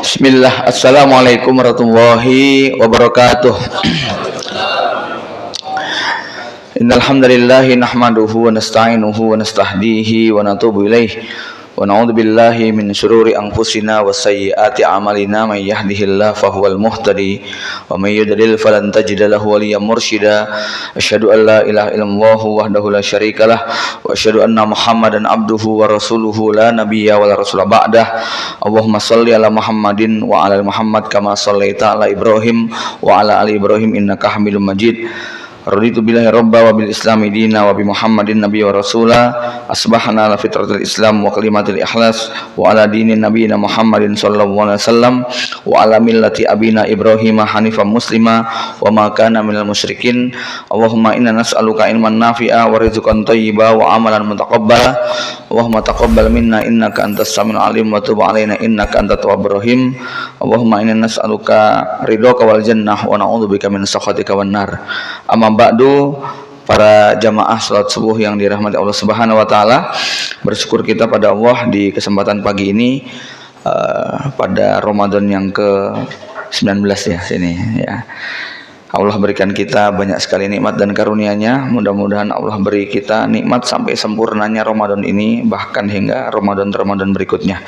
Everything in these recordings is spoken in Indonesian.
Bismillah, assalamualaikum warahmatullahi wabarakatuh. Innal hamdalillah nahmaduhu wa nasta'inuhu wa nastahdihi wa natubu ilaihi wa na'udzu billahi min syururi anfusina wa sayyiati a'malina may yahdihillahu fahuwal muhtadi wa may yudlil falan tajida lahu waliyyan mursyida. Asyhadu an la ilaha illallah wahdahu la syarikalah wa asyhadu anna Muhammadan abduhu wa rasuluhu la nabiyya wa la rasula ba'dah. Allahumma shalli ala Muhammadin wa ala Muhammad kama shallaita ala Ibrahim wa ala ali Ibrahim innaka Hamidum Majid. Raditu billahi robba wa bil islami dina wa bi Muhammadin nabiyya wa rasula. Asbahna ala fitratil islam wa kalimatil ikhlas wa ala dinin nabiyina Muhammadin sallallahu alaihi wasallam wa ala millati abina Ibrahim hanifan muslima wa ma kana minal musyrikin. Allahumma inna nas'aluka ilman nafi'a wa rizqan thayyiba wa amalan mutaqabbala. Allahumma taqabbal minna innaka antas samiul alim wa tub alaina innaka antat tawwabur rahim. Allahumma inna nas'aluka ridhaka wal jannah wa na'udzubika min sakhatika wan nar. Amma ba'du, para jamaah salat subuh yang dirahmati Allah Subhanahu wa taala, bersyukur kita pada Allah di kesempatan pagi ini pada Ramadan yang ke-19 ya sini ya. Allah berikan kita banyak sekali nikmat dan karunia-Nya. Mudah-mudahan Allah beri kita nikmat sampai sempurnanya Ramadan ini, bahkan hingga Ramadan-Ramadan berikutnya.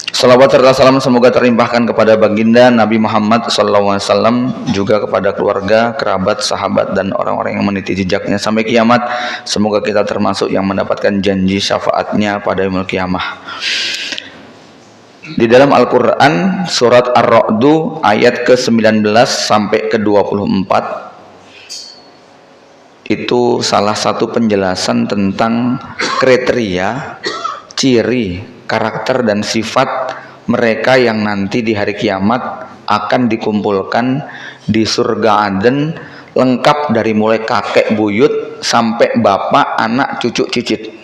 Salawat serta salam semoga terlimpahkan kepada baginda Nabi Muhammad SAW, juga kepada keluarga, kerabat, sahabat, dan orang-orang yang meniti jejaknya sampai kiamat. Semoga kita termasuk yang mendapatkan janji syafaatnya pada yaumul kiamah. Di dalam Al-Quran surat Ar-Ra'du ayat ke-19 sampai ke-24 itu salah satu penjelasan tentang kriteria, ciri, karakter dan sifat mereka yang nanti di hari kiamat akan dikumpulkan di surga Aden, lengkap dari mulai kakek buyut sampai bapak, anak, cucu, cicit.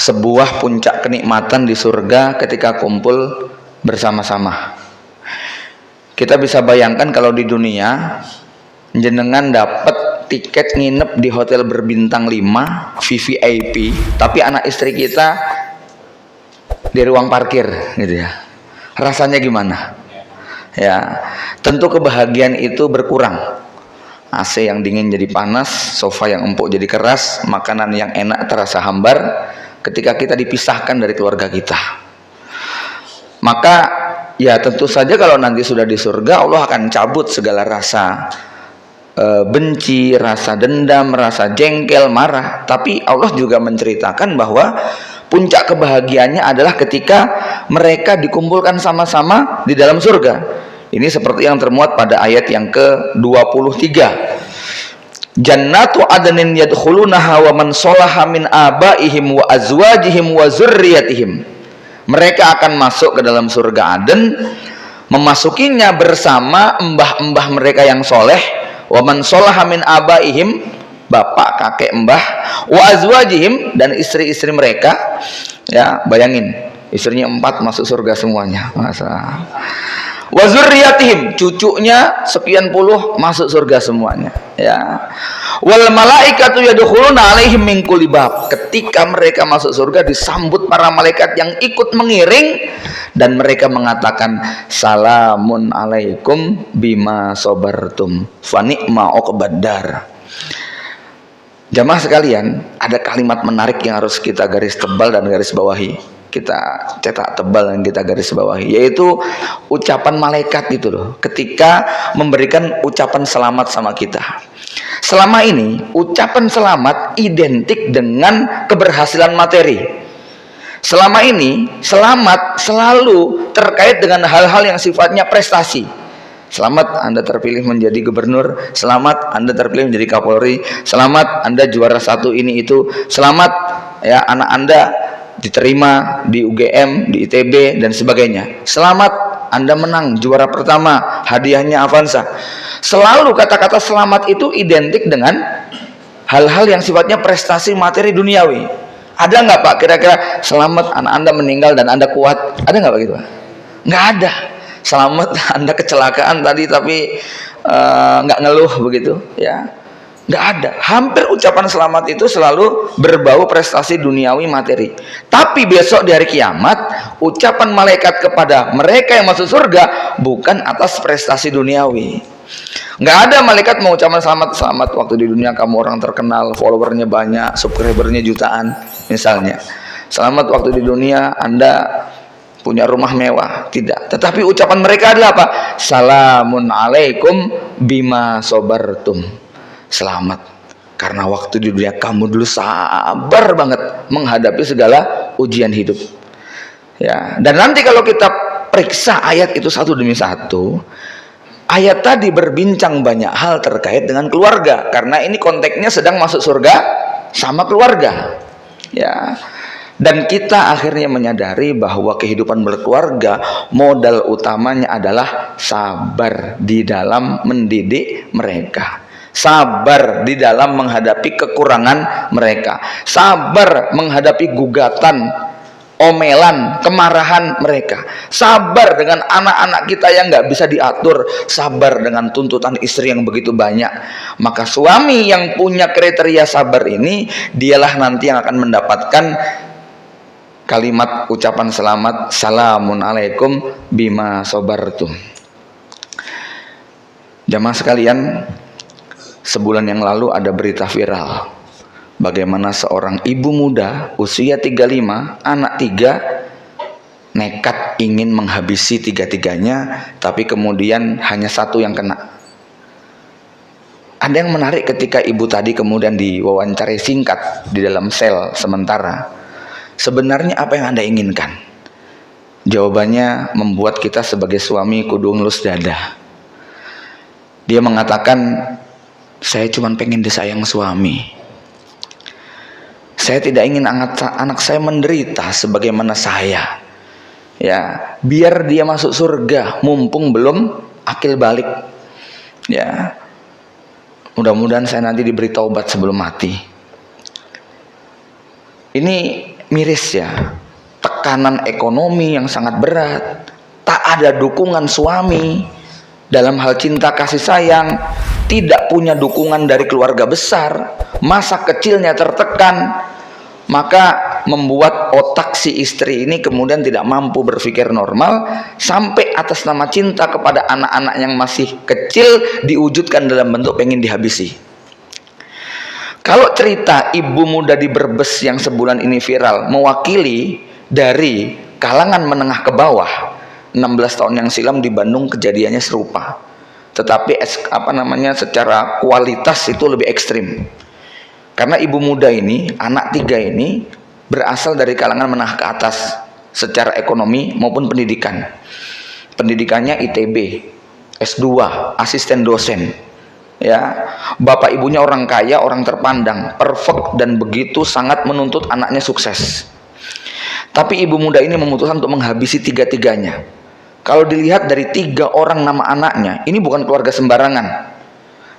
Sebuah puncak kenikmatan di surga ketika kumpul bersama-sama. Kita bisa bayangkan kalau di dunia jenengan dapat tiket nginep di hotel berbintang 5 VVIP, tapi anak istri kita di ruang parkir gitu ya. Rasanya gimana? Ya, tentu kebahagiaan itu berkurang. AC yang dingin jadi panas, sofa yang empuk jadi keras, makanan yang enak terasa hambar ketika kita dipisahkan dari keluarga kita. Maka ya tentu saja kalau nanti sudah di surga, Allah akan cabut segala rasa benci, rasa dendam, rasa jengkel, marah. Tapi Allah juga menceritakan bahwa puncak kebahagiaannya adalah ketika mereka dikumpulkan sama-sama di dalam surga. Ini seperti yang termuat pada ayat yang ke-23. Jannatu adnin yadkhulunaha wa man sholaha min abaihim wa azwajihim wa zurriyatihim. Mereka akan masuk ke dalam surga Aden, memasukinya bersama embah-embah mereka yang soleh, wa man sholaha min abaihim, bapak, kakek, mbah, wa azwajihim, dan istri-istri mereka. Ya, bayangin, istrinya 4 masuk surga semuanya. Masa. Wa zurriyatihim, cucunya sekian puluh masuk surga semuanya. Ya. Wal malaikatu yadkhuluna alaihim min kulli bab. Ketika mereka masuk surga disambut para malaikat yang ikut mengiring dan mereka mengatakan salamun alaikum bima sabartum fa ni'ma uqbaddar. Jamaah sekalian, ada kalimat menarik yang harus kita garis tebal dan garis bawahi. Kita cetak tebal dan kita garis bawahi, yaitu ucapan malaikat itu loh, ketika memberikan ucapan selamat sama kita. Selama ini ucapan selamat identik dengan keberhasilan materi. Selama ini selamat selalu terkait dengan hal-hal yang sifatnya prestasi. Selamat Anda terpilih menjadi gubernur, selamat Anda terpilih menjadi Kapolri, selamat Anda juara 1 ini itu, selamat ya anak Anda diterima di UGM, di ITB dan sebagainya. Selamat Anda menang juara pertama, hadiahnya Avanza. Selalu kata-kata selamat itu identik dengan hal-hal yang sifatnya prestasi materi duniawi. Ada nggak Pak kira-kira selamat anak Anda meninggal dan Anda kuat? Ada nggak Pak gitu Pak? Nggak ada. Selamat Anda kecelakaan tadi tapi nggak ngeluh begitu ya. Nggak ada. Hampir ucapan selamat itu selalu berbau prestasi duniawi materi. Tapi besok di hari kiamat, ucapan malaikat kepada mereka yang masuk surga bukan atas prestasi duniawi. Nggak ada malaikat mau ucapan selamat waktu di dunia kamu orang terkenal, followernya banyak, subscribernya jutaan misalnya. Selamat waktu di dunia Anda punya rumah mewah. Tidak. Tetapi ucapan mereka adalah apa? Salamun alaikum bima sobartum. Selamat karena waktu di dunia kamu dulu sabar banget menghadapi segala ujian hidup. Ya, dan nanti kalau kita periksa ayat itu satu demi satu, ayat tadi berbincang banyak hal terkait dengan keluarga, karena ini konteksnya sedang masuk surga sama keluarga. Ya. Dan kita akhirnya menyadari bahwa kehidupan berkeluarga modal utamanya adalah sabar di dalam mendidik mereka, sabar di dalam menghadapi kekurangan mereka, sabar menghadapi gugatan, omelan, kemarahan mereka, sabar dengan anak-anak kita yang nggak bisa diatur, sabar dengan tuntutan istri yang begitu banyak. Maka suami yang punya kriteria sabar ini, dialah nanti yang akan mendapatkan kalimat ucapan selamat, salamun alaikum bima sobartum. Jamaah sekalian, sebulan yang lalu ada berita viral bagaimana seorang ibu muda usia 35, anak 3, nekat ingin menghabisi 3-tiganya, tapi kemudian hanya 1 yang kena. Ada yang menarik ketika ibu tadi kemudian diwawancarai singkat di dalam sel sementara. Sebenarnya apa yang Anda inginkan? Jawabannya membuat kita sebagai suami kudu ngelus dada. Dia mengatakan, saya cuma pengen disayang suami. Saya tidak ingin anak saya menderita sebagaimana saya. Ya, biar dia masuk surga mumpung belum akil balik. Ya. Mudah-mudahan saya nanti diberi taubat sebelum mati. Ini miris ya, tekanan ekonomi yang sangat berat, tak ada dukungan suami dalam hal cinta kasih sayang, tidak punya dukungan dari keluarga besar, masa kecilnya tertekan, maka membuat otak si istri ini kemudian tidak mampu berpikir normal, sampai atas nama cinta kepada anak-anak yang masih kecil diwujudkan dalam bentuk pengen dihabisi. Kalau cerita ibu muda di Brebes yang sebulan ini viral mewakili dari kalangan menengah ke bawah, 16 tahun yang silam di Bandung kejadiannya serupa, tetapi secara kualitas itu lebih ekstrim. Karena ibu muda ini, anak 3 ini berasal dari kalangan menengah ke atas secara ekonomi maupun pendidikan. Pendidikannya ITB, S2, asisten dosen. Ya, bapak ibunya orang kaya, orang terpandang, perfect, dan begitu sangat menuntut anaknya sukses. Tapi ibu muda ini memutuskan untuk menghabisi 3-tiganya. Kalau dilihat dari 3 orang nama anaknya, ini bukan keluarga sembarangan.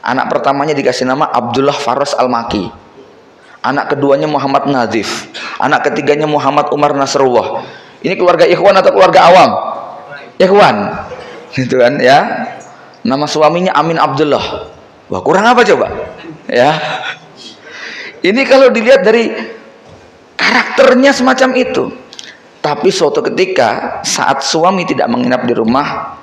Anak pertamanya dikasih nama Abdullah Faros Al-Maki, anak keduanya Muhammad Nazif, anak ketiganya Muhammad Umar Nasrullah. Ini keluarga ikhwan atau keluarga awam? Ikhwan, gitu kan ya. Nama suaminya Amin Abdullah. Wah, kurang apa coba? Ya. Ini kalau dilihat dari karakternya semacam itu. Tapi suatu ketika saat suami tidak menginap di rumah,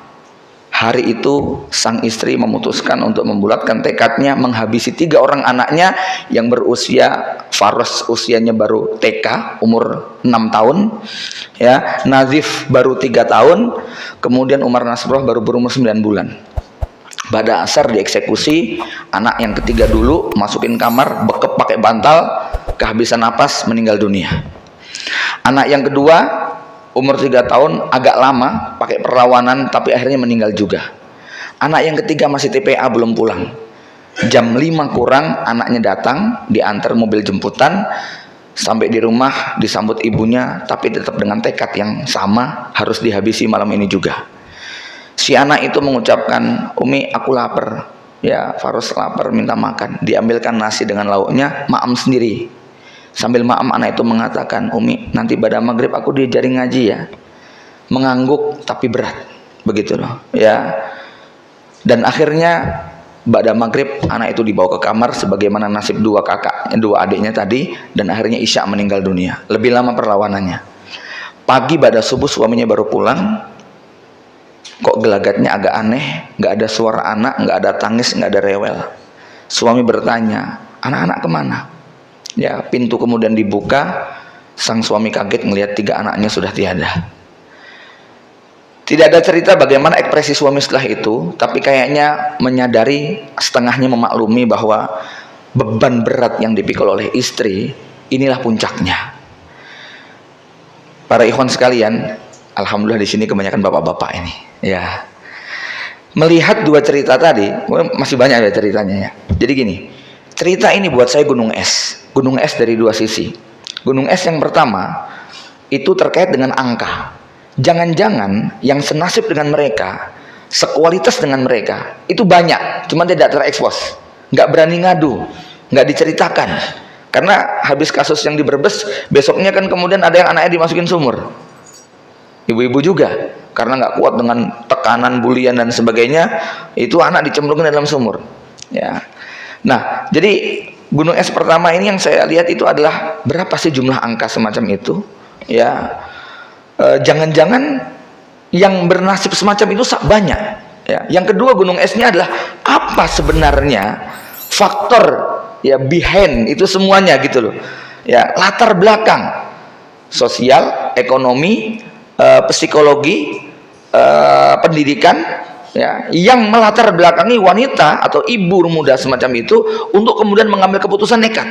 hari itu sang istri memutuskan untuk membulatkan tekadnya menghabisi 3 orang anaknya yang berusia, Faros usianya baru TK, umur 6 tahun. Ya, Nazif baru 3 tahun, kemudian Umar Nasrullah baru berumur 9 bulan. Pada asar dieksekusi, anak yang ketiga dulu masukin kamar, bekep pakai bantal, kehabisan napas, meninggal dunia. Anak yang kedua umur 3 tahun, agak lama pakai perlawanan tapi akhirnya meninggal juga. Anak yang ketiga masih TPA, belum pulang. Jam 5 kurang anaknya datang, diantar mobil jemputan, sampai di rumah disambut ibunya, tapi tetap dengan tekad yang sama, harus dihabisi malam ini juga. Si anak itu mengucapkan, Umi aku lapar. Ya, Faros lapar, minta makan. Diambilkan nasi dengan lauknya, maam sendiri. Sambil maam anak itu mengatakan, Umi nanti pada maghrib aku diajarin ngaji ya. Mengangguk tapi berat, begitu loh. Ya. Dan akhirnya ba'da maghrib anak itu dibawa ke kamar sebagaimana nasib dua adiknya tadi, dan akhirnya Isya meninggal dunia. Lebih lama perlawanannya. Pagi ba'da subuh suaminya baru pulang, kok gelagatnya agak aneh, nggak ada suara anak, nggak ada tangis, nggak ada rewel. Suami bertanya, anak-anak kemana? Ya, pintu kemudian dibuka, sang suami kaget melihat 3 anaknya sudah tiada. Tidak ada cerita bagaimana ekspresi suami setelah itu, tapi kayaknya menyadari, setengahnya memaklumi bahwa beban berat yang dipikul oleh istri, inilah puncaknya. Para ikhwan sekalian, alhamdulillah di sini kebanyakan bapak-bapak ini, ya. Melihat 2 cerita tadi, masih banyak ya ceritanya ya. Jadi gini, cerita ini buat saya gunung es dari 2 sisi. Gunung es yang pertama itu terkait dengan angka. Jangan-jangan yang senasib dengan mereka, sekualitas dengan mereka, itu banyak, cuma tidak terekspos, nggak berani ngadu, nggak diceritakan. Karena habis kasus yang di Brebes, besoknya kan kemudian ada yang anaknya dimasukin sumur. Ibu-ibu juga, karena nggak kuat dengan tekanan, bulian dan sebagainya, itu anak dicemplungin dalam sumur. Ya. Nah, jadi gunung es pertama ini yang saya lihat itu adalah berapa sih jumlah angka semacam itu? Ya. Jangan-jangan yang bernasib semacam itu banyak ya. Yang kedua, gunung esnya adalah apa sebenarnya faktor ya behind itu semuanya gitu loh ya, latar belakang sosial, ekonomi, psikologi, pendidikan ya, yang melatar belakangi wanita atau ibu muda semacam itu untuk kemudian mengambil keputusan nekat,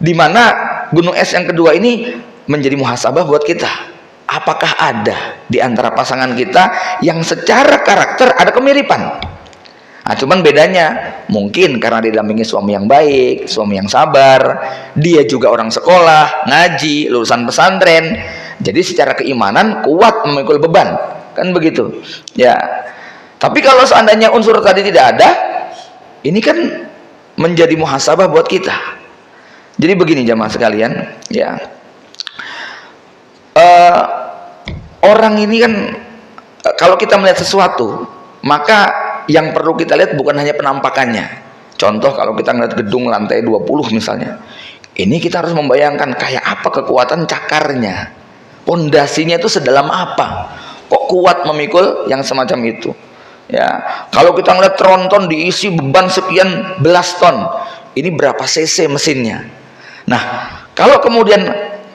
di mana gunung es yang kedua ini menjadi muhasabah buat kita. Apakah ada di antara pasangan kita yang secara karakter ada kemiripan? Nah, cuman bedanya mungkin karena didampingi suami yang baik, suami yang sabar, dia juga orang sekolah, ngaji, lulusan pesantren, jadi secara keimanan kuat memikul beban, kan begitu ya. Tapi kalau seandainya unsur tadi tidak ada, ini kan menjadi muhasabah buat kita. Jadi begini jamaah sekalian ya, orang ini kan kalau kita melihat sesuatu, maka yang perlu kita lihat bukan hanya penampakannya. Contoh kalau kita melihat gedung lantai 20 misalnya, ini kita harus membayangkan kayak apa kekuatan cakarnya, pondasinya itu sedalam apa, kok kuat memikul yang semacam itu ya. Kalau kita melihat tronton diisi beban sekian belas ton, ini berapa cc mesinnya. Nah, kalau kemudian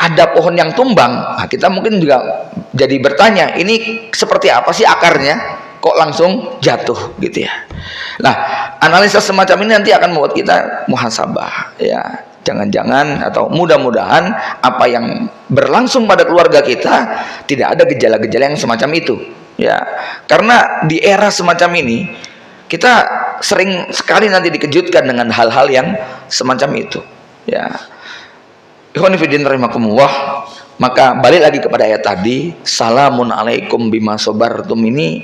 ada pohon yang tumbang, nah kita mungkin juga jadi bertanya, ini seperti apa sih akarnya, kok langsung jatuh gitu ya. Nah, analisa semacam ini nanti akan membuat kita muhasabah ya. Jangan-jangan atau mudah-mudahan apa yang berlangsung pada keluarga kita tidak ada gejala-gejala yang semacam itu ya. Karena di era semacam ini kita sering sekali nanti dikejutkan dengan hal-hal yang semacam itu ya. Ikhwan fillah rahimakumullah. Maka balik lagi kepada ayat tadi, salamun alaikum bima sabartum, ini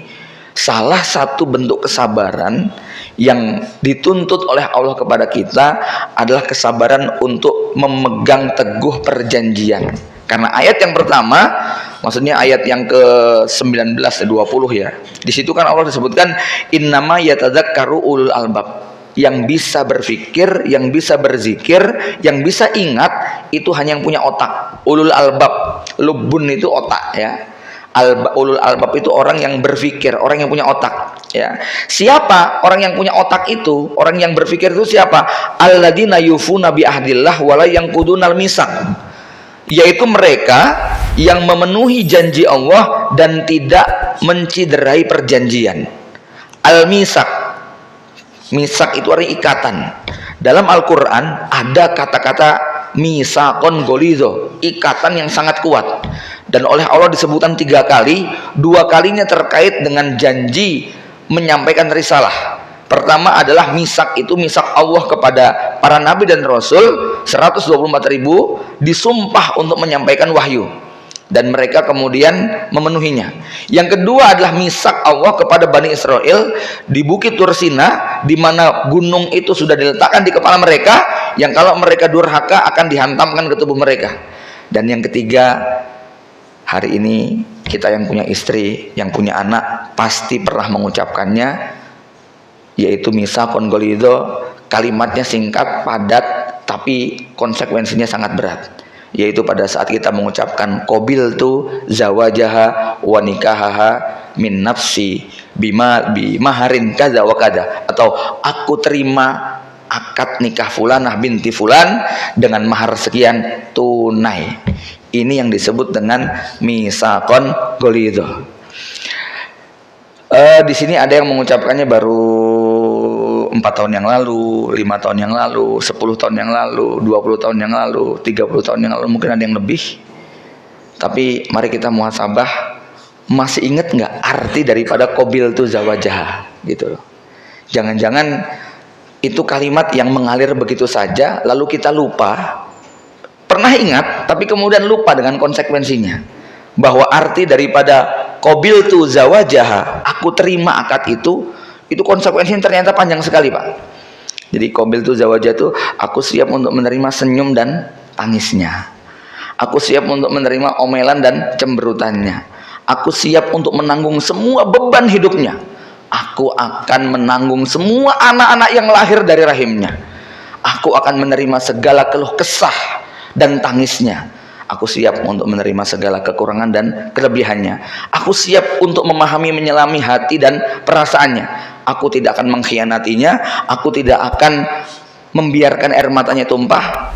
salah satu bentuk kesabaran yang dituntut oleh Allah kepada kita adalah kesabaran untuk memegang teguh perjanjian. Karena ayat yang pertama, maksudnya ayat yang ke-19 dan 20 ya. Di situ kan Allah disebutkan innama yatadzakkaru ulul albab. Yang bisa berpikir, yang bisa berzikir, yang bisa ingat itu hanya yang punya otak. Ulul albab, lubun itu otak ya. Ulul albab itu orang yang berpikir, orang yang punya otak ya. Siapa orang yang punya otak itu? Orang yang berpikir itu siapa? Alladzina yufuna bi ahdillah wala yanqudunal misaq. Yaitu mereka yang memenuhi janji Allah dan tidak menciderai perjanjian. Al-misaq, misak itu artinya ikatan. Dalam Al-Quran ada kata-kata misakon golizo, ikatan yang sangat kuat. Dan oleh Allah disebutkan 3 kali, 2 kalinya terkait dengan janji menyampaikan risalah. Pertama adalah misak, itu misak Allah kepada para nabi dan rasul 124.000 disumpah untuk menyampaikan wahyu, dan mereka kemudian memenuhinya. Yang kedua adalah misak Allah kepada Bani Israel di Bukit Tursina, di mana gunung itu sudah diletakkan di kepala mereka, yang kalau mereka durhaka akan dihantamkan ke tubuh mereka. Dan yang ketiga, hari ini kita yang punya istri, yang punya anak pasti pernah mengucapkannya, yaitu misaqon ghalidho. Kalimatnya singkat, padat, tapi konsekuensinya sangat berat, yaitu pada saat kita mengucapkan qabiltu zawajaha wa nikahaha min nafsi bimaharin kadza wa kadza, atau aku terima akad nikah fulanah binti fulan dengan mahar sekian tunai. Ini yang disebut dengan misaqon ghalidho. Di sini ada yang mengucapkannya baru 4 tahun yang lalu, 5 tahun yang lalu, 10 tahun yang lalu, 20 tahun yang lalu, 30 tahun yang lalu, mungkin ada yang lebih. Tapi mari kita muhasabah, masih ingat nggak arti daripada qabiltu zawajaha gitu loh. Jangan-jangan itu kalimat yang mengalir begitu saja lalu kita lupa. Pernah ingat tapi kemudian lupa dengan konsekuensinya, bahwa arti daripada qabiltu zawajaha, aku terima akad itu konsekuensinya ternyata panjang sekali, Pak. Jadi qabiltu zawajaha itu aku siap untuk menerima senyum dan tangisnya, aku siap untuk menerima omelan dan cemberutannya, aku siap untuk menanggung semua beban hidupnya, aku akan menanggung semua anak-anak yang lahir dari rahimnya, aku akan menerima segala keluh kesah dan tangisnya, aku siap untuk menerima segala kekurangan dan kelebihannya, aku siap untuk memahami, menyelami hati dan perasaannya, aku tidak akan mengkhianatinya, aku tidak akan membiarkan air matanya tumpah,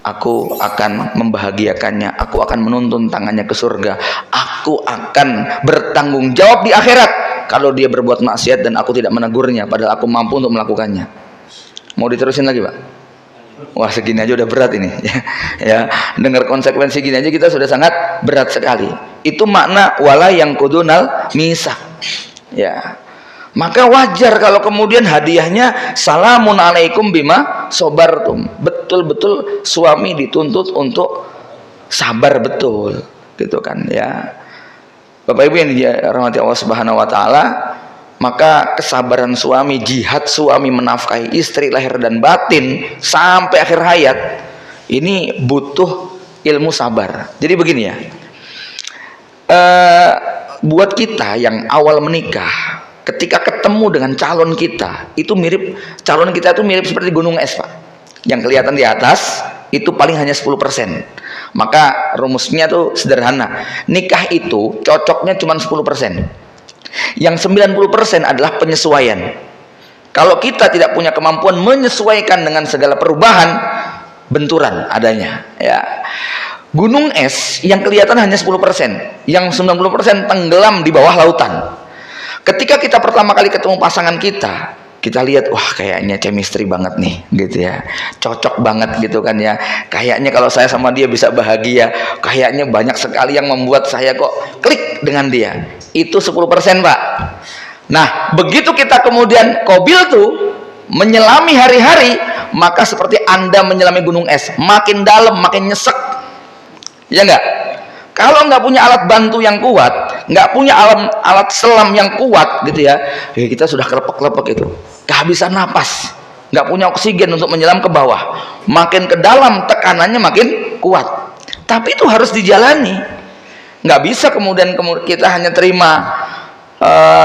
aku akan membahagiakannya, aku akan menuntun tangannya ke surga, aku akan bertanggung jawab di akhirat kalau dia berbuat maksiat dan aku tidak menegurnya padahal aku mampu untuk melakukannya. Mau diterusin lagi, Pak? Wah, segini aja udah berat ini ya. Dengar konsekuensi gini aja kita sudah sangat berat sekali. Itu makna wala yang kudunal misak ya. Maka wajar kalau kemudian hadiahnya salamun alaikum bima sobartum. Betul-betul suami dituntut untuk sabar betul gitu kan ya. Bapak Ibu yang dirahmati Allah Subhanahu wa taala, maka kesabaran suami, jihad suami menafkahi istri lahir dan batin sampai akhir hayat ini butuh ilmu sabar. Jadi begini ya, buat kita yang awal menikah, ketika ketemu dengan calon kita itu mirip, calon kita itu mirip seperti gunung es, Pak. Yang kelihatan di atas itu paling hanya 10%. Maka rumusnya tuh sederhana, nikah itu cocoknya cuma 10%. Yang 90% adalah penyesuaian. Kalau kita tidak punya kemampuan menyesuaikan dengan segala perubahan, benturan adanya ya. Gunung es yang kelihatan hanya 10%, yang 90% tenggelam di bawah lautan. Ketika kita pertama kali ketemu pasangan kita lihat, wah kayaknya chemistry banget nih gitu ya, cocok banget gitu kan ya, kayaknya kalau saya sama dia bisa bahagia, kayaknya banyak sekali yang membuat saya kok klik dengan dia. Itu 10%, Pak. Nah, begitu kita kemudian qabiltu, menyelami hari-hari, maka seperti Anda menyelami gunung es, makin dalam makin nyesek ya enggak? Kalau nggak punya alat bantu yang kuat, nggak punya alat selam yang kuat gitu ya, kita sudah kelepek-kelepek itu, kehabisan napas, nggak punya oksigen untuk menyelam ke bawah, makin ke dalam tekanannya makin kuat. Tapi itu harus dijalani, nggak bisa kemudian kita hanya terima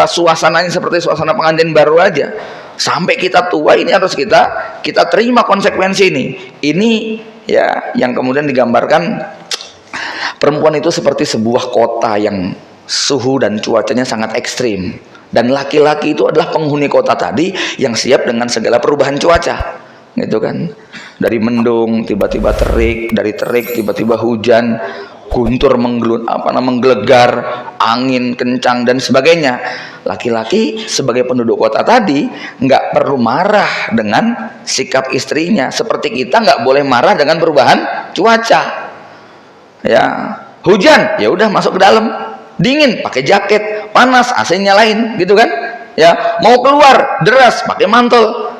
suasananya seperti suasana pengantin baru aja. Sampai kita tua ini harus kita terima konsekuensi ini. Ini ya yang kemudian digambarkan perempuan itu seperti sebuah kota yang suhu dan cuacanya sangat ekstrim, dan laki-laki itu adalah penghuni kota tadi yang siap dengan segala perubahan cuaca gitu kan, dari mendung tiba-tiba terik, dari terik tiba-tiba hujan, guntur menggelegar, angin kencang dan sebagainya. Laki-laki sebagai penduduk kota tadi nggak perlu marah dengan sikap istrinya, seperti kita nggak boleh marah dengan perubahan cuaca. Ya, hujan, ya udah masuk ke dalam, dingin pakai jaket, panas AC nyalain gitu kan ya, mau keluar deras pakai mantel.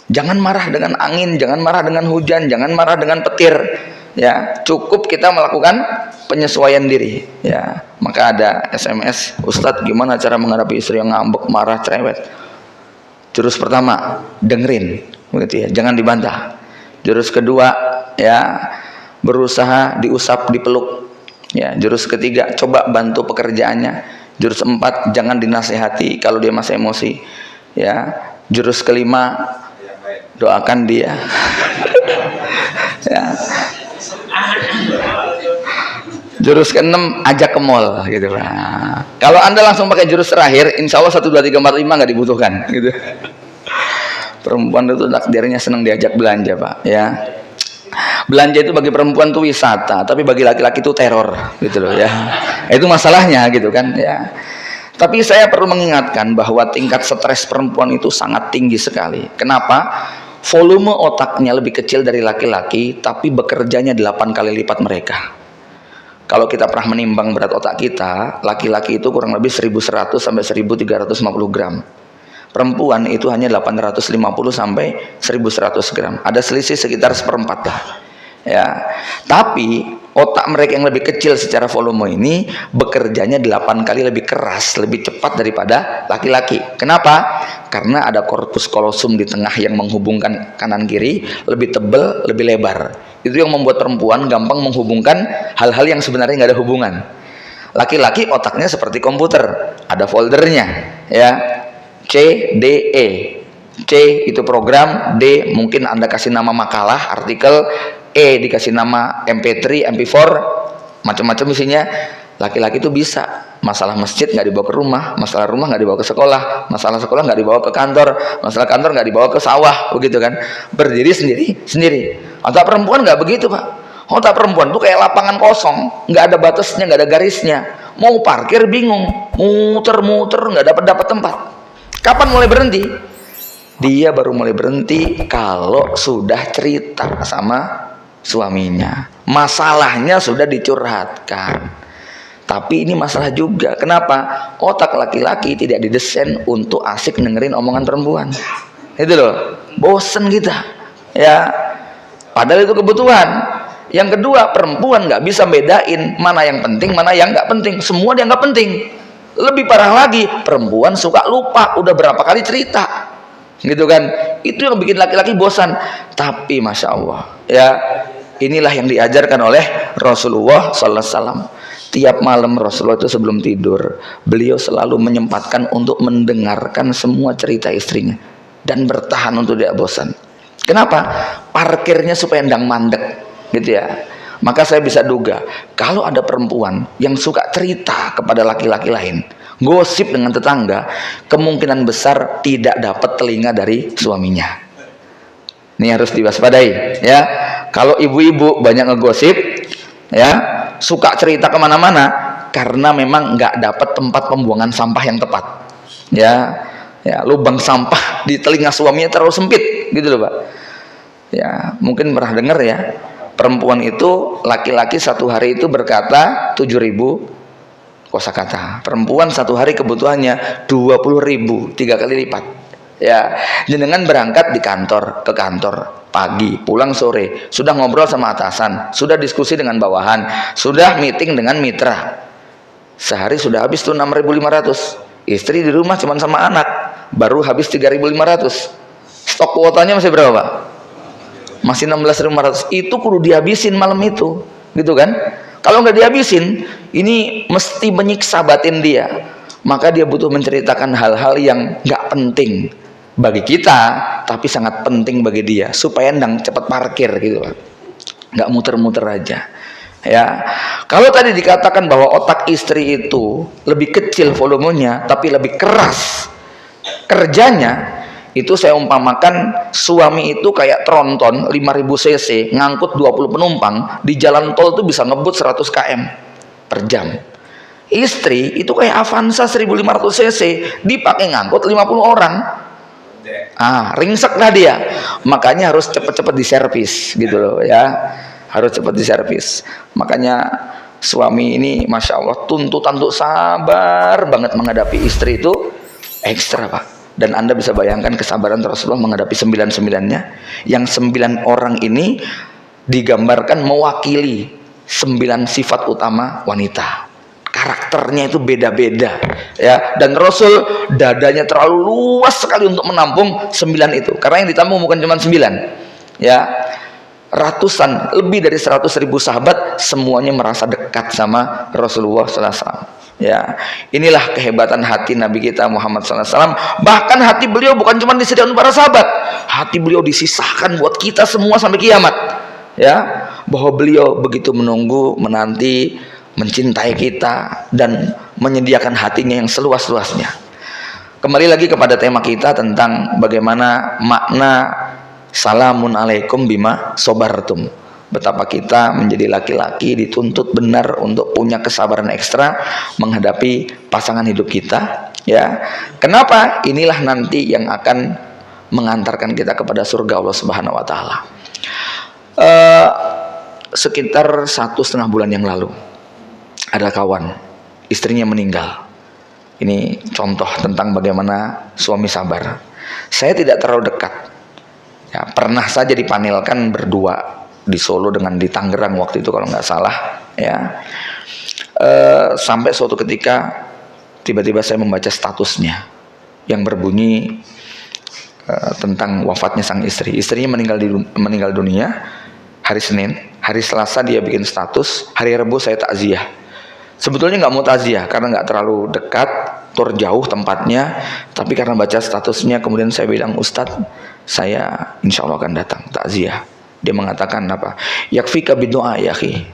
Jangan marah dengan angin, jangan marah dengan hujan, jangan marah dengan petir ya, cukup kita melakukan penyesuaian diri ya. Maka ada SMS, Ustadz gimana cara menghadapi istri yang ngambek, marah, cerewet? Jurus pertama, dengerin begitu ya, jangan dibantah. Jurus kedua ya, berusaha diusap, dipeluk ya. Jurus ketiga, coba bantu pekerjaannya. Jurus 4, jangan dinasehati kalau dia masih emosi ya. Jurus kelima, doakan dia. Ya. Jurus keenam, ajak ke mall gitu. Nah, kalau Anda langsung pakai jurus terakhir, insya Allah 1, 2, 3, 4, 5 nggak dibutuhkan gitu. Perempuan itu takdirnya senang diajak belanja, Pak, ya. Belanja itu bagi perempuan itu wisata, tapi bagi laki-laki itu teror gitu loh, ya. Itu masalahnya gitu kan, ya. Tapi saya perlu mengingatkan bahwa tingkat stres perempuan itu sangat tinggi sekali. Kenapa? Volume otaknya lebih kecil dari laki-laki, tapi bekerjanya 8 kali lipat mereka. Kalau kita pernah menimbang berat otak kita, laki-laki itu kurang lebih 1100 sampai 1350 gram. Perempuan itu hanya 850 sampai 1100 gram. Ada selisih sekitar 1/4 lah. Ya. Tapi otak mereka yang lebih kecil secara volume ini bekerjanya 8 kali lebih keras, lebih cepat daripada laki-laki. Kenapa? Karena ada korpus kolosum di tengah yang menghubungkan kanan kiri, lebih tebal, lebih lebar. Itu yang membuat perempuan gampang menghubungkan hal-hal yang sebenarnya nggak ada hubungan. Laki-laki otaknya seperti komputer, ada foldernya, ya. C, D, E. C itu program, D mungkin Anda kasih nama makalah, artikel, E dikasih nama MP3, MP4, macam-macam isinya. Laki-laki itu bisa masalah masjid nggak dibawa ke rumah, masalah rumah nggak dibawa ke sekolah, masalah sekolah nggak dibawa ke kantor, masalah kantor nggak dibawa ke sawah, begitu kan? Berdiri sendiri. Otak perempuan nggak begitu, Pak. Otak perempuan tuh kayak lapangan kosong, nggak ada batasnya, nggak ada garisnya. Mau parkir bingung, muter-muter nggak dapat tempat. Kapan mulai berhenti? Dia baru mulai berhenti kalau sudah cerita sama suaminya. Masalahnya sudah dicurhatkan. Tapi ini masalah juga. Kenapa? Otak laki-laki tidak didesain untuk asik dengerin omongan perempuan. Itu loh. Bosen kita. Ya. Padahal itu kebutuhan. Yang kedua, perempuan nggak bisa bedain mana yang penting, mana yang nggak penting. Semua dia nggak penting. Lebih parah lagi, perempuan suka lupa. Udah berapa kali cerita. Gitu kan. Itu yang bikin laki-laki bosan. Tapi Masya Allah. Ya. Inilah yang diajarkan oleh Rasulullah SAW. Tiap malam Rasulullah itu sebelum tidur, beliau selalu menyempatkan untuk mendengarkan semua cerita istrinya dan bertahan untuk tidak bosan. Kenapa? Parkirnya supaya endang mandek, gitu ya. Maka saya bisa duga kalau ada perempuan yang suka cerita kepada laki-laki lain, gosip dengan tetangga, kemungkinan besar tidak dapat telinga dari suaminya. Ini harus diwaspadai, ya. Kalau ibu-ibu banyak ngegosip, ya, suka cerita kemana-mana, karena memang nggak dapat tempat pembuangan sampah yang tepat. Ya, lubang sampah di telinga suaminya terlalu sempit, gitu loh, Pak. Ya, mungkin pernah dengar ya, perempuan itu, laki-laki satu hari itu berkata 7.000 kosakata. Perempuan satu hari kebutuhannya 20.000, 3 kali lipat. Ya, jenengan berangkat ke kantor pagi, pulang sore, sudah ngobrol sama atasan, sudah diskusi dengan bawahan, sudah meeting dengan mitra. Sehari sudah habis tuh 6.500. Istri di rumah cuma sama anak, baru habis 3.500. Stok kuotanya masih berapa, Pak? Masih 16.500. Itu kudu dihabisin malam itu, gitu kan? Kalau nggak dihabisin, ini mesti menyiksa batin dia. Maka dia butuh menceritakan hal-hal yang nggak penting bagi kita, tapi sangat penting bagi dia, supaya endang cepat parkir gitu kan, nggak muter-muter aja. Ya, kalau tadi dikatakan bahwa otak istri itu lebih kecil volumenya, tapi lebih keras kerjanya, itu saya umpamakan suami itu kayak tronton 5.000 cc ngangkut 20 penumpang di jalan tol itu bisa ngebut 100 km per jam. Istri itu kayak Avanza 1.500 cc dipakai ngangkut 50 orang. Ringsek lah dia. Makanya harus cepet-cepet diservis gitu loh, ya. Harus cepet diservis. Makanya suami ini Masya Allah tuntutan untuk sabar banget menghadapi istri itu ekstra, Pak. Dan Anda bisa bayangkan kesabaran Rasulullah menghadapi 9-9-nya. Yang 9 orang ini digambarkan mewakili 9 sifat utama wanita. Karakternya itu beda-beda, ya. Dan Rasul dadanya terlalu luas sekali untuk menampung 9 itu, karena yang ditampung bukan cuma 9, ya. Ratusan, lebih dari 100.000 sahabat semuanya merasa dekat sama Rasulullah SAW. Ya, inilah kehebatan hati Nabi kita Muhammad SAW. Bahkan hati beliau bukan cuma disediakan para sahabat, hati beliau disisahkan buat kita semua sampai kiamat. Ya, bahwa beliau begitu menunggu, menanti, mencintai kita dan menyediakan hatinya yang seluas-luasnya. Kembali lagi kepada tema kita tentang bagaimana makna salamun alaikum bima sobartum. Betapa kita menjadi laki-laki dituntut benar untuk punya kesabaran ekstra menghadapi pasangan hidup kita. Ya, kenapa? Inilah nanti yang akan mengantarkan kita kepada surga Allah Subhanahu Wa Taala. Sekitar 1,5 bulan yang lalu, ada kawan, istrinya meninggal. Ini contoh tentang bagaimana suami sabar. Saya tidak terlalu dekat. Ya, pernah saja dipanelkan berdua di Solo dengan di Tangerang waktu itu kalau nggak salah. Ya, sampai suatu ketika tiba-tiba saya membaca statusnya yang berbunyi tentang wafatnya sang istri. Istrinya meninggal dunia hari Senin. Hari Selasa dia bikin status. Hari Rabu saya takziah. Sebetulnya nggak mau takziah karena nggak terlalu dekat, tur jauh tempatnya. Tapi karena baca statusnya, kemudian saya bilang, Ustadz, saya insya Allah akan datang takziah. Dia mengatakan apa? Yakfika bidu'a ya akhi.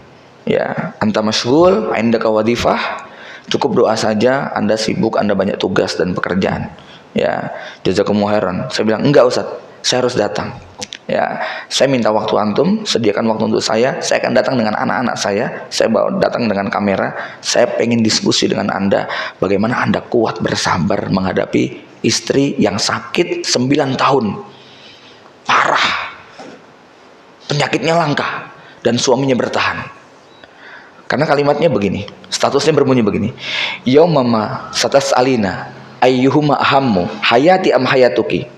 Ya, anta masyghul, indaka wadifah. Cukup doa saja, Anda sibuk, Anda banyak tugas dan pekerjaan. Ya, jazakumullah khairan. Saya bilang, enggak Ustadz, saya harus datang. Ya, saya minta waktu antum, sediakan waktu untuk saya akan datang dengan anak-anak saya bawa datang dengan kamera, saya pengen diskusi dengan Anda, bagaimana Anda kuat bersabar menghadapi istri yang sakit 9 tahun, parah, penyakitnya langka, dan suaminya bertahan. Karena kalimatnya begini, statusnya berbunyi begini, yaumama satas alina ayyuhuma ahammu hayati am hayatuki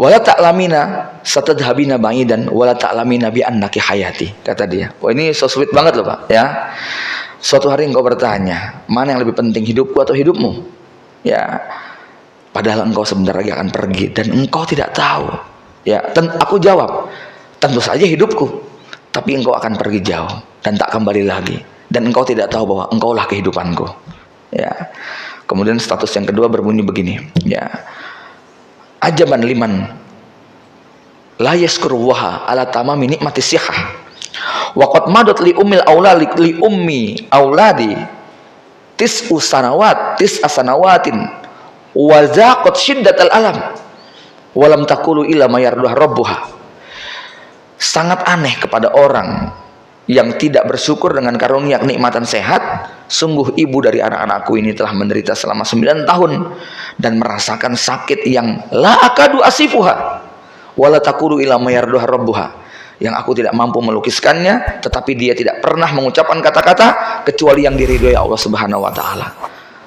wala ta'lamina satadhabina ba'idan wala ta'lamina bi annaki hayati, kata dia. Wah, ini so sweet banget loh Pak, ya. Suatu hari engkau bertanya, mana yang lebih penting, hidupku atau hidupmu? Ya, padahal engkau sebentar lagi akan pergi dan engkau tidak tahu. Ya, aku jawab, tentu saja hidupku, tapi engkau akan pergi jauh dan tak kembali lagi, dan engkau tidak tahu bahwa engkaulah kehidupanku. Ya. Kemudian status yang kedua berbunyi begini, ya. Ajaban liman la yaskuruha ala tamami nikmati sihah wa qad madat li ummil aulad li ummi auladi tis'u sanawatin wa zaqat syiddatal alam wa lam taqulu illa ma yarduha rabbuha. Sangat aneh kepada orang yang tidak bersyukur dengan karunia kenikmatan sehat. Sungguh ibu dari anak-anakku ini telah menderita selama 9 tahun dan merasakan sakit yang la akadu asifuha wala taqulu illa ma yarduha rabbuha, yang aku tidak mampu melukiskannya, tetapi dia tidak pernah mengucapkan kata-kata kecuali yang diridhoi Allah Subhanahu Wa Taala.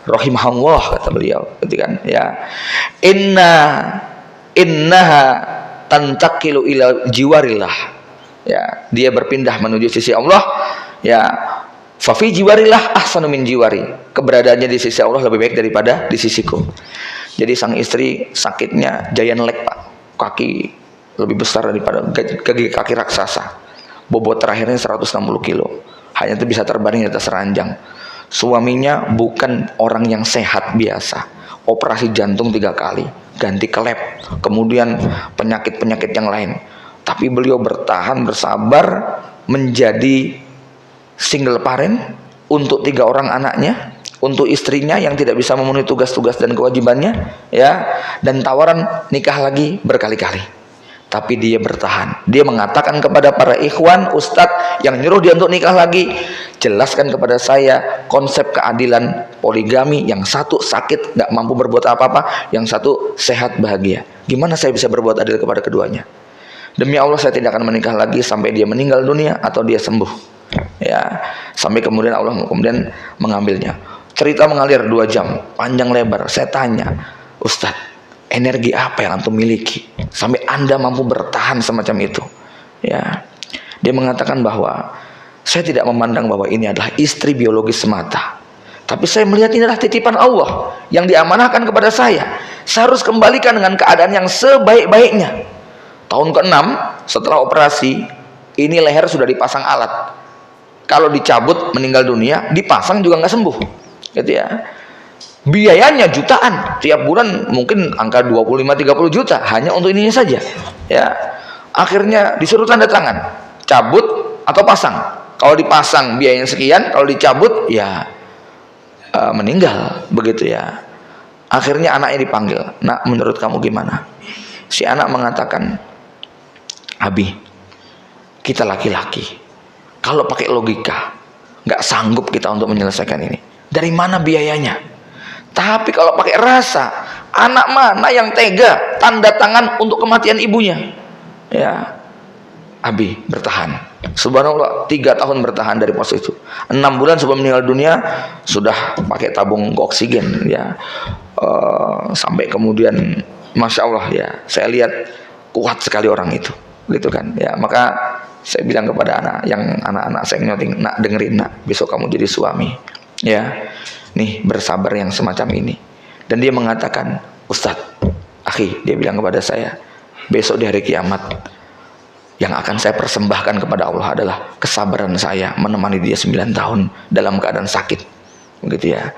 Rahimahullah, kata beliau, ketika ya, innaha tantakilu ila jiwarillah. Ya, dia berpindah menuju sisi Allah. Ya, fafi jiwarillah ahsanu min jiwari. Keberadaannya di sisi Allah lebih baik daripada di sisiku. Jadi sang istri sakitnya giant leg Pak, kaki lebih besar daripada kaki raksasa. Bobot terakhirnya 160 kilo. Hanya itu bisa terbaring di atas ranjang. Suaminya bukan orang yang sehat biasa. Operasi jantung 3 kali, ganti klep, kemudian penyakit-penyakit yang lain. Tapi beliau bertahan, bersabar, menjadi single parent untuk 3 orang anaknya, untuk istrinya yang tidak bisa memenuhi tugas-tugas dan kewajibannya, ya, dan tawaran nikah lagi berkali-kali. Tapi dia bertahan. Dia mengatakan kepada para ikhwan, ustadz yang nyuruh dia untuk nikah lagi, jelaskan kepada saya konsep keadilan poligami. Yang satu sakit, nggak mampu berbuat apa-apa, yang satu sehat, bahagia. Gimana saya bisa berbuat adil kepada keduanya? Demi Allah saya tidak akan menikah lagi sampai dia meninggal dunia atau dia sembuh. Ya, sampai kemudian Allah kemudian mengambilnya. Cerita mengalir 2 jam, panjang lebar. Saya tanya, Ustadz, energi apa yang antum miliki sampai Anda mampu bertahan semacam itu? Ya, dia mengatakan bahwa saya tidak memandang bahwa ini adalah istri biologis semata, tapi saya melihat ini adalah titipan Allah yang diamanahkan kepada saya. Saya harus kembalikan dengan keadaan yang sebaik-baiknya. Tahun ke-6 setelah operasi, ini leher sudah dipasang alat. kalau dicabut meninggal dunia, dipasang juga nggak sembuh, gitu ya. Biayanya jutaan, tiap bulan mungkin angka 25-30 juta hanya untuk ininya saja, ya. Akhirnya disuruh tanda tangan, cabut atau pasang. Kalau dipasang biayanya sekian, kalau dicabut ya meninggal, begitu ya. Akhirnya anaknya dipanggil, "Nak, menurut kamu gimana?" Si anak mengatakan, "Abi, kita laki-laki, kalau pakai logika nggak sanggup kita untuk menyelesaikan ini. Dari mana biayanya? Tapi kalau pakai rasa, anak mana yang tega tanda tangan untuk kematian ibunya?" Ya, Abi bertahan. Subhanallah, 3 tahun bertahan dari pos itu. 6 bulan sebelum meninggal dunia sudah pakai tabung oksigen, ya. Sampai kemudian, masya Allah, ya, saya lihat kuat sekali orang itu, gitu kan. Ya, maka saya bilang kepada anak-anak saya nyoting, "Nak, dengerin, nak, besok kamu jadi suami, ya. Nih, bersabar yang semacam ini." Dan dia mengatakan, "Ustadz, akhi," dia bilang kepada saya, "besok di hari kiamat yang akan saya persembahkan kepada Allah adalah kesabaran saya menemani dia 9 tahun dalam keadaan sakit." Begitu ya.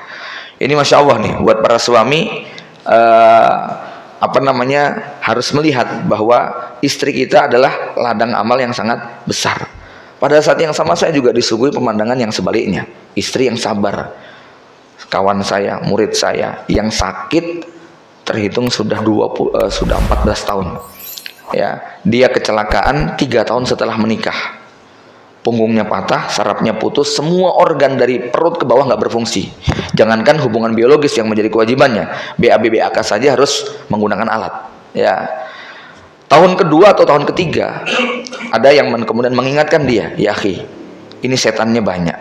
Ini masya Allah nih, buat para suami harus melihat bahwa istri kita adalah ladang amal yang sangat besar. Pada saat yang sama saya juga disuguhi pemandangan yang sebaliknya, istri yang sabar. Kawan saya, murid saya yang sakit terhitung sudah 14 tahun. Ya, dia kecelakaan 3 tahun setelah menikah. Punggungnya patah, sarafnya putus, semua organ dari perut ke bawah nggak berfungsi. Jangankan hubungan biologis yang menjadi kewajibannya, BAB BAK saja harus menggunakan alat. Ya, tahun kedua atau tahun ketiga, ada yang kemudian mengingatkan dia, "Ya akhi, ini setannya banyak.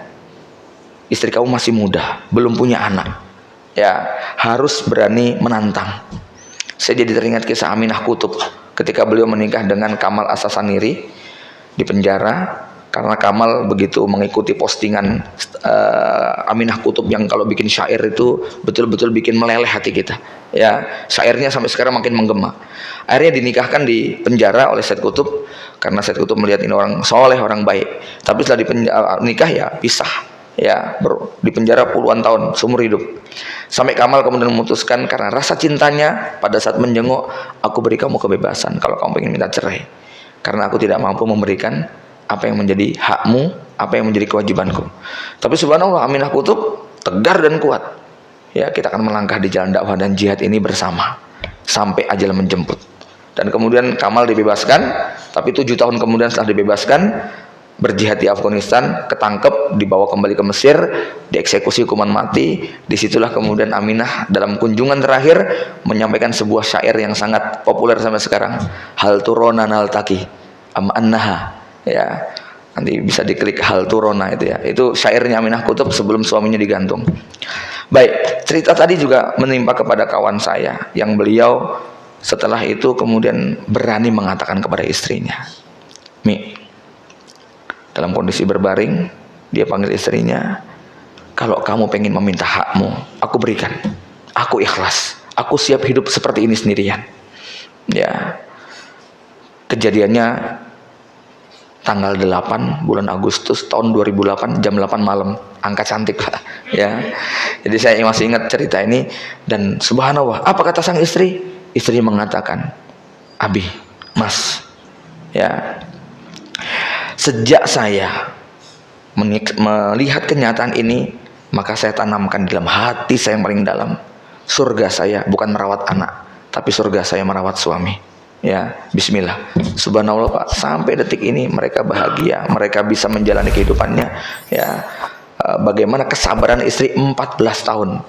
Istri kamu masih muda, belum punya anak. Ya, harus berani menantang." Saya jadi teringat kisah Aminah Qutb ketika beliau menikah dengan Kamal As-Sasaniri di penjara. Karena Kamal begitu mengikuti postingan Aminah Qutb yang kalau bikin syair itu betul-betul bikin meleleh hati kita. Ya, syairnya sampai sekarang makin menggema. Akhirnya dinikahkan di penjara oleh Said Qutb karena Said Qutb melihat ini orang soleh, orang baik. Tapi setelah nikah ya pisah. Ya, di penjara puluhan tahun, seumur hidup. Sampai Kamal kemudian memutuskan karena rasa cintanya pada saat menjenguk, "Aku beri kamu kebebasan kalau kamu ingin minta cerai. Karena aku tidak mampu memberikan apa yang menjadi hakmu, apa yang menjadi kewajibanku." Tapi subhanallah, Aminah Qutb tegar dan kuat. Ya, kita akan melangkah di jalan dakwah dan jihad ini bersama sampai ajal menjemput. Dan kemudian Kamal dibebaskan, tapi 7 tahun kemudian setelah dibebaskan, berjihad di Afghanistan, ketangkep, dibawa kembali ke Mesir, dieksekusi hukuman mati. Disitulah kemudian Aminah dalam kunjungan terakhir menyampaikan sebuah syair yang sangat populer sampai sekarang, "Hal turona naltaki am annaha." Ya, nanti bisa diklik "Hal turona" itu ya. Itu syairnya Aminah Qutb sebelum suaminya digantung. Baik, cerita tadi juga menimpa kepada kawan saya yang beliau setelah itu kemudian berani mengatakan kepada istrinya, "Mi," dalam kondisi berbaring, dia panggil istrinya, "Kalau kamu pengen meminta hakmu, aku berikan. Aku ikhlas. Aku siap hidup seperti ini sendirian." Ya, kejadiannya tanggal 8 bulan Agustus tahun 2008 jam 8 malam. Angka cantik lah, ya. Jadi saya masih ingat cerita ini. Dan subhanallah, apa kata sang istri? Istri mengatakan, "Abi, Mas, ya, sejak saya melihat kenyataan ini, maka saya tanamkan dalam hati saya yang paling dalam, surga saya bukan merawat anak, tapi surga saya merawat suami." Ya, bismillah. Subhanallah Pak, sampai detik ini mereka bahagia, mereka bisa menjalani kehidupannya. Ya, bagaimana kesabaran istri 14 tahun.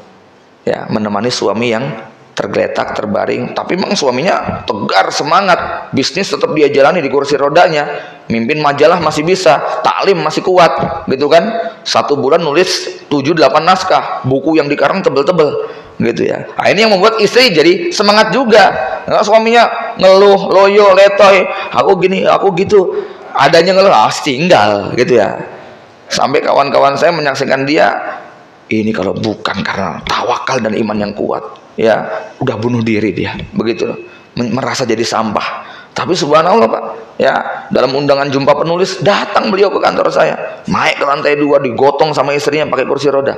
Ya, menemani suami yang tergeletak, terbaring, tapi memang suaminya tegar, semangat, bisnis tetap dia jalani di kursi rodanya, mimpin majalah masih bisa, taklim masih kuat, gitu kan. 1 bulan nulis 7-8 naskah, buku yang dikarang tebel-tebel, gitu ya. Nah, ini yang membuat istri jadi semangat juga. Nah, suaminya ngeluh, loyo, letoy, "Aku gini, aku gitu," adanya ngeluh, tinggal, gitu ya. Sampai kawan-kawan saya menyaksikan dia, ini kalau bukan karena tawakal dan iman yang kuat, ya udah bunuh diri dia, begitu, merasa jadi sampah. Tapi subhanallah Pak, ya dalam undangan jumpa penulis datang beliau ke kantor saya, naik ke lantai 2 digotong sama istrinya pakai kursi roda.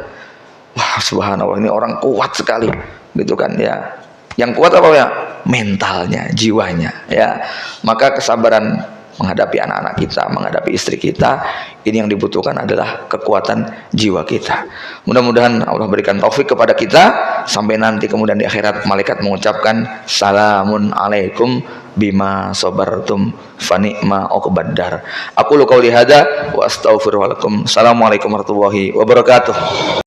Wah subhanallah, ini orang kuat sekali, gitu kan ya. Yang kuat apa ya? Mentalnya, jiwanya, ya. Maka kesabaran menghadapi anak-anak kita, menghadapi istri kita, ini yang dibutuhkan adalah kekuatan jiwa kita. Mudah-mudahan Allah berikan taufik kepada kita, sampai nanti kemudian di akhirat malaikat mengucapkan salamun alaikum bima sabartum fa ni'ma uqbaddar. Aku qouli hada wa astaghfirullahaladzim. Assalamualaikum warahmatullahi wabarakatuh.